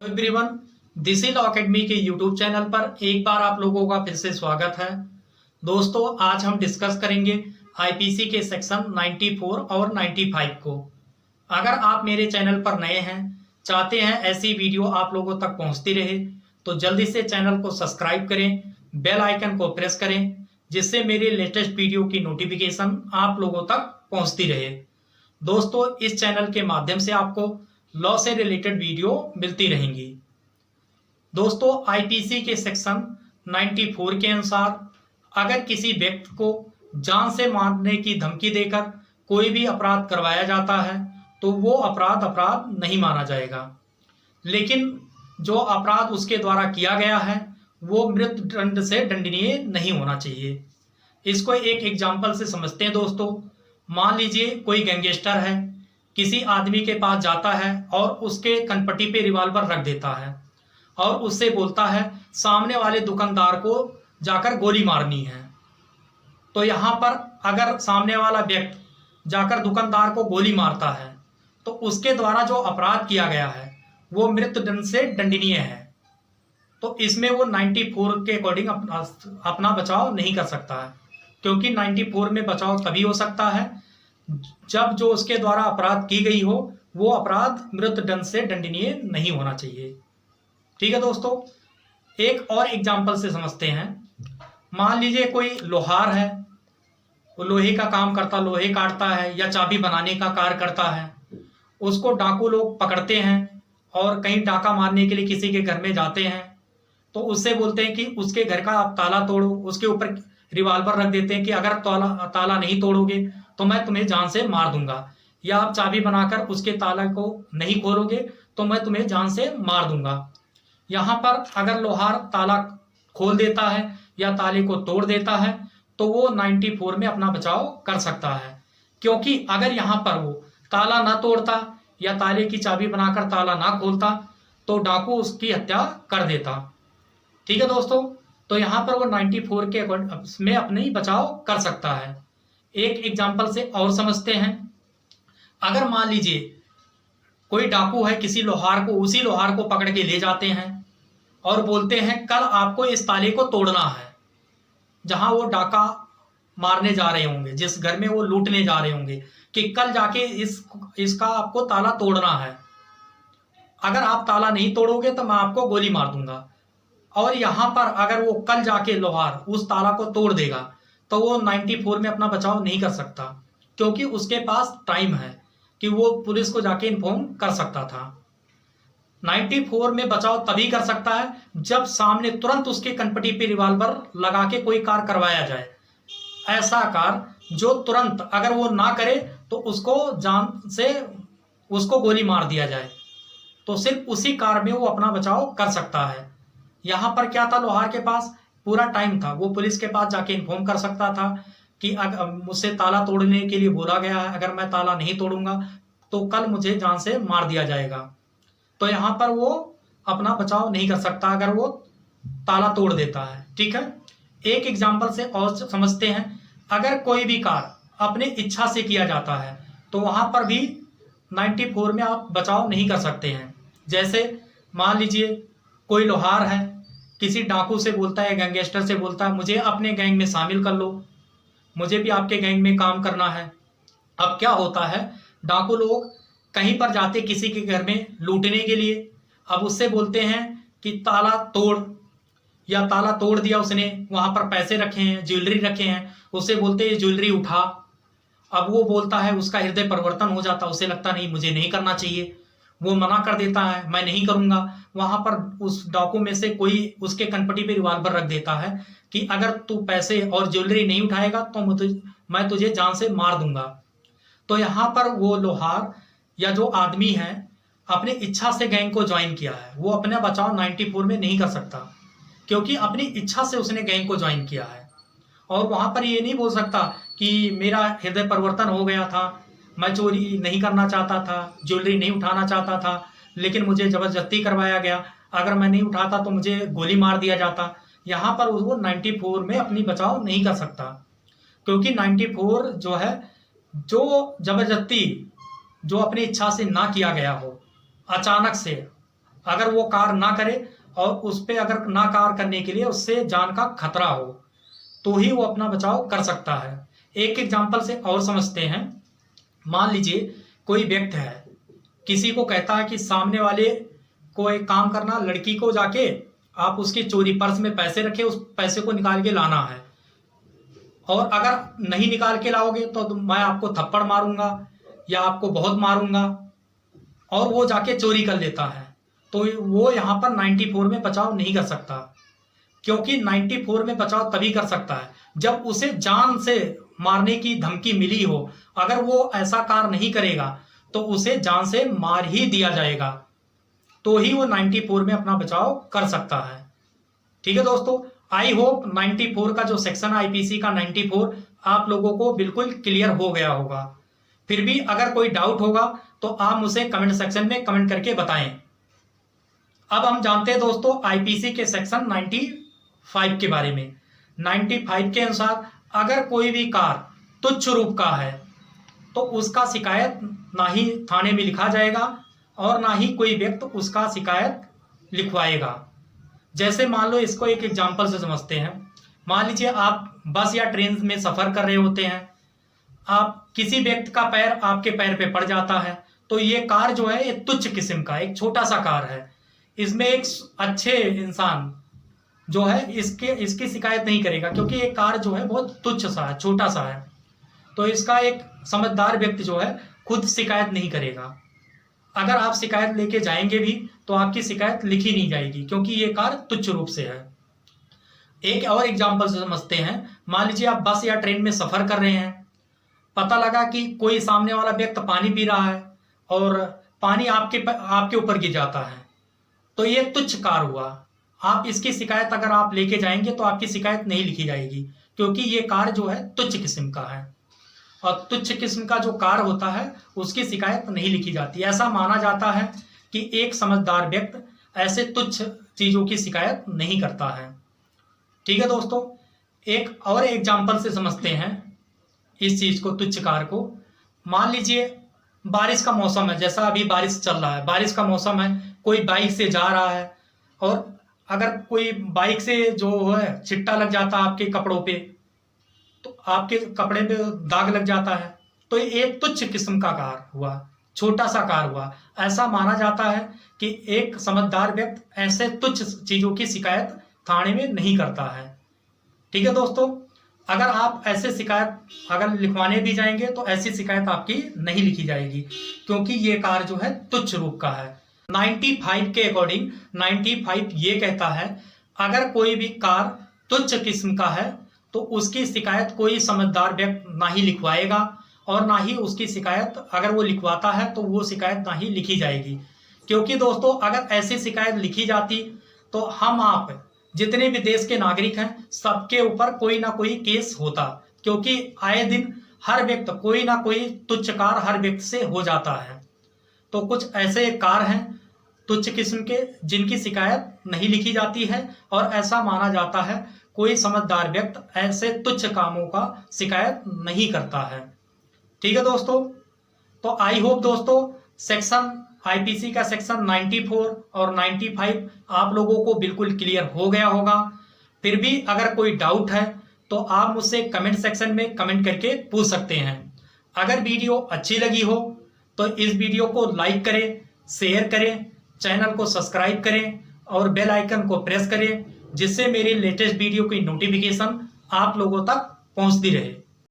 Everyone, this is law academy के YouTube channel पर एक बार आप लोगों का फिर से स्वागत है। दोस्तों, आज हम डिस्कस करेंगे आईपीसी के सेक्शन 94 और 95 को। अगर आप मेरे चैनल पर नए हैं, चाहते हैं ऐसी वीडियो आप लोगों तक पहुंचती रहे, तो जल्दी से चैनल को सब्सक्राइब करें, बेल आइकन को प्रेस करें, जिससे मेरे लेटेस्ट वीडियो की नोटिफिकेशन आप लोगों तक पहुंचती रहे। दोस्तों, इस चैनल के माध्यम से आपको लॉ से रिलेटेड वीडियो मिलती रहेंगी। दोस्तों, आईपीसी के सेक्शन 94 के अनुसार अगर किसी व्यक्ति को जान से मारने की धमकी देकर कोई भी अपराध करवाया जाता है तो वो अपराध नहीं माना जाएगा। लेकिन जो अपराध उसके द्वारा किया गया है वो मृत्यु दंड से दंडनीय नहीं होना चाहिए। इसको एक एग्जाम्पल से समझते हैं। दोस्तों, मान लीजिए कोई गैंगस्टर है, किसी आदमी के पास जाता है और उसके कनपट्टी पे रिवॉल्वर रख देता है और उससे बोलता है सामने वाले दुकानदार को जाकर गोली मारनी है। तो यहाँ पर अगर सामने वाला व्यक्ति जाकर दुकानदार को गोली मारता है तो उसके द्वारा जो अपराध किया गया है वो मृत्यु दंड से दंडनीय है। तो इसमें वो 94 के अकॉर्डिंग अपना बचाव नहीं कर सकता है, क्योंकि 94 में बचाव तभी हो सकता है जब जो उसके द्वारा अपराध की गई हो वो अपराध मृत्यु दंड से दंडनीय नहीं होना चाहिए। ठीक है दोस्तों, एक और एग्जाम्पल से समझते हैं। मान लीजिए कोई लोहार है, वो लोहे का काम करता, लोहे काटता है या चाबी बनाने का कार्य करता है। उसको डाकू लोग पकड़ते हैं और कहीं डाका मारने के लिए किसी के घर में जाते हैं तो उससे बोलते हैं कि उसके घर का आप ताला तोड़ो। उसके ऊपर रिवॉल्वर रख देते हैं कि अगर ताला नहीं तोड़ोगे तो मैं तुम्हें जान से मार दूंगा, या आप चाबी बनाकर उसके ताला को नहीं खोलोगे तो मैं तुम्हें जान से मार दूंगा। यहाँ पर अगर लोहार ताला खोल देता है या ताले को तोड़ देता है तो वो 94 में अपना बचाव कर सकता है, क्योंकि अगर यहाँ पर वो ताला ना तोड़ता या ताले की चाबी बनाकर ताला ना खोलता तो डाकू उसकी हत्या कर देता। ठीक है दोस्तों, तो यहाँ पर वो 94 के में अपने ही बचाव कर सकता है। एक एग्जाम्पल से और समझते हैं। अगर मान लीजिए कोई डाकू है, किसी लोहार को, उसी लोहार को पकड़ के ले जाते हैं और बोलते हैं कल आपको इस ताले को तोड़ना है। जहां वो डाका मारने जा रहे होंगे, जिस घर में वो लूटने जा रहे होंगे, कि कल जाके इसका आपको ताला तोड़ना है। अगर आप ताला नहीं तोड़ोगे तो मैं आपको गोली मार दूंगा। और यहां पर अगर वो कल जाके लोहार उस ताला को तोड़ देगा तो वो 94 में अपना बचाव नहीं कर सकता, क्योंकि उसके पास टाइम है कि वो पुलिस को जाके इन्फॉर्म कर सकता था। 94 में बचाव तभी कर सकता है जब सामने तुरंत उसके कनपटी पे रिवॉल्वर लगा के कोई कार्य करवाया जाए। ऐसा कार्य जो तुरंत अगर वो ना करे तो उसको जान से उसको गोली मार दिया जाए, तो सिर्फ उसी कार्य में वो अपना बचाव कर सकता है। यहाँ पर क्या था, लोहार के पास पूरा टाइम था, वो पुलिस के पास जाके इन्फॉर्म कर सकता था कि मुझसे ताला तोड़ने के लिए बोला गया है, अगर मैं ताला नहीं तोड़ूंगा तो कल मुझे जान से मार दिया जाएगा। तो यहाँ पर वो अपना बचाव नहीं कर सकता अगर वो ताला तोड़ देता है। ठीक है, एक एग्जाम्पल से और समझते हैं। अगर कोई भी कार्य अपने इच्छा से किया जाता है तो वहां पर भी 94 में आप बचाव नहीं कर सकते हैं। जैसे मान लीजिए कोई लोहार है, किसी डाकू से बोलता है, गैंगस्टर से बोलता है मुझे अपने गैंग में शामिल कर लो, मुझे भी आपके गैंग में काम करना है। अब क्या होता है, डाकू लोग कहीं पर जाते किसी के घर में लूटने के लिए, अब उससे बोलते हैं कि ताला तोड़, या ताला तोड़ दिया उसने, वहां पर पैसे रखे हैं, ज्वेलरी रखे हैं, उससे बोलते हैं ज्वेलरी उठा। अब वो बोलता है, उसका हृदय परिवर्तन हो जाता, उसे लगता नहीं मुझे नहीं करना चाहिए, वो मना कर देता है, मैं नहीं करूंगा। वहां पर उस डाकू में से कोई उसके कनपटी पे रिवॉल्वर रख देता है कि अगर तू पैसे और ज्वेलरी नहीं उठाएगा तो मैं तुझे जान से मार दूंगा। तो यहाँ पर वो लोहार या जो आदमी है अपनी इच्छा से गैंग को ज्वाइन किया है, वो अपना बचाव 94 में नहीं कर सकता, क्योंकि अपनी इच्छा से उसने गैंग को ज्वाइन किया है। और वहां पर ये नहीं बोल सकता कि मेरा हृदय परिवर्तन हो गया था, मैं चोरी नहीं करना चाहता था, ज्वेलरी नहीं उठाना चाहता था, लेकिन मुझे जबरदस्ती करवाया गया, अगर मैं नहीं उठाता तो मुझे गोली मार दिया जाता। यहाँ पर वो 94 में अपनी बचाव नहीं कर सकता, क्योंकि 94 जो है, जो जबरदस्ती, जो अपनी इच्छा से ना किया गया हो, अचानक से अगर वो कार्य ना करे और उस पर अगर ना कार्य करने के लिए उससे जान का खतरा हो तो ही वो अपना बचाव कर सकता है। एक एग्जाम्पल से और समझते हैं। मान लीजिए कोई व्यक्ति है, किसी को कहता है कि सामने वाले को एक काम करना, लड़की को जाके आप उसकी चोरी पर्स में पैसे रखे, उस पैसे को निकाल के लाना है, और अगर नहीं निकाल के लाओगे तो मैं आपको थप्पड़ मारूंगा या आपको बहुत मारूंगा, और वो जाके चोरी कर लेता है, तो वो यहाँ पर 94 में बचाव नहीं कर सकता। क्योंकि 94 में बचाव तभी कर सकता है जब उसे जान से मारने की धमकी मिली हो। अगर वो ऐसा कार्य नहीं करेगा तो उसे जान से मार ही दिया जाएगा, तो ही वो 94 में अपना बचाव कर सकता है। ठीक है दोस्तों, आई होप 94 का जो सेक्शन आईपीसी का 94 आप लोगों को बिल्कुल क्लियर हो गया होगा। फिर भी अगर कोई डाउट होगा तो आप मुझे कमेंट सेक्शन में कमेंट करके बताएं। अब हम जानते हैं दोस्तों आईपीसी के सेक्शन 95 के बारे में। 95 के अनुसार अगर कोई भी कार्य तुच्छ रूप का है तो उसका शिकायत ना ही थाने में लिखा जाएगा और ना ही कोई व्यक्ति उसका शिकायत लिखवाएगा। जैसे मान लो, इसको एक एग्जांपल से समझते हैं। मान लीजिए आप बस या ट्रेन में सफर कर रहे होते हैं, आप किसी व्यक्ति का पैर आपके पैर पे पड़ जाता है, तो ये कार जो है एक तुच्छ किस्म का एक छोटा सा कार है। इसमें एक अच्छे इंसान जो है इसकी शिकायत नहीं करेगा, क्योंकि ये कार जो है बहुत तुच्छ सा है, छोटा सा है, तो इसका एक समझदार व्यक्ति जो है खुद शिकायत नहीं करेगा। अगर आप शिकायत लेके जाएंगे भी तो आपकी शिकायत लिखी नहीं जाएगी, क्योंकि ये कार तुच्छ रूप से है। एक और एग्जांपल से समझते हैं। मान लीजिए आप बस या ट्रेन में सफर कर रहे हैं, पता लगा कि कोई सामने वाला व्यक्ति पानी पी रहा है और पानी आपके ऊपर गिर जाता है, तो ये तुच्छ कार हुआ। आप इसकी शिकायत अगर आप लेके जाएंगे तो आपकी शिकायत नहीं लिखी जाएगी, क्योंकि ये कार जो है तुच्छ किस्म का है, और तुच्छ किस्म का जो कार होता है उसकी शिकायत नहीं लिखी जाती। ऐसा माना जाता है कि एक समझदार व्यक्ति ऐसे तुच्छ चीजों की शिकायत नहीं करता है। ठीक है दोस्तों, एक और एग्जाम्पल से समझते हैं इस चीज को, तुच्छ कार को। मान लीजिए बारिश का मौसम है, जैसा अभी बारिश चल रहा है, बारिश का मौसम है, कोई बाइक से जा रहा है और अगर कोई बाइक से जो है छिट्टा लग जाता है आपके कपड़ों पे, तो आपके कपड़े पे दाग लग जाता है, तो ये एक तुच्छ किस्म का कार हुआ, छोटा सा कार हुआ। ऐसा माना जाता है कि एक समझदार व्यक्ति ऐसे तुच्छ चीजों की शिकायत थाने में नहीं करता है। ठीक है दोस्तों, अगर आप ऐसे शिकायत अगर लिखवाने भी जाएंगे तो ऐसी शिकायत आपकी नहीं लिखी जाएगी, क्योंकि ये कार जो है तुच्छ रूप का है। 95 के अकॉर्डिंग 95 ये कहता है अगर कोई भी कार तुच्छ किस्म का है तो उसकी शिकायत कोई समझदार व्यक्ति ना ही लिखवाएगा, और ना ही उसकी शिकायत अगर वो लिखवाता है तो वो शिकायत ना ही लिखी जाएगी। क्योंकि दोस्तों अगर ऐसी शिकायत लिखी जाती तो हम आप जितने भी देश के नागरिक हैं सबके ऊपर कोई ना कोई केस होता, क्योंकि आए दिन हर व्यक्ति कोई ना कोई तुच्छ कार हर व्यक्ति से हो जाता है। तो कुछ ऐसे कार हैं तुच्छ किस्म के जिनकी शिकायत नहीं लिखी जाती है, और ऐसा माना जाता है कोई समझदार व्यक्ति ऐसे तुच्छ कामों का शिकायत नहीं करता है। ठीक है दोस्तों, तो आई होप दोस्तों सेक्शन आईपीसी का सेक्शन 94 और 95 आप लोगों को बिल्कुल क्लियर हो गया होगा। फिर भी अगर कोई डाउट है तो आप मुझसे कमेंट सेक्शन में कमेंट करके पूछ सकते हैं। अगर वीडियो अच्छी लगी हो तो इस वीडियो को लाइक करें, शेयर करें, चैनल को सब्सक्राइब करें और बेल आइकन को प्रेस करें, जिससे मेरी लेटेस्ट वीडियो की नोटिफिकेशन आप लोगों तक पहुंचती रहे।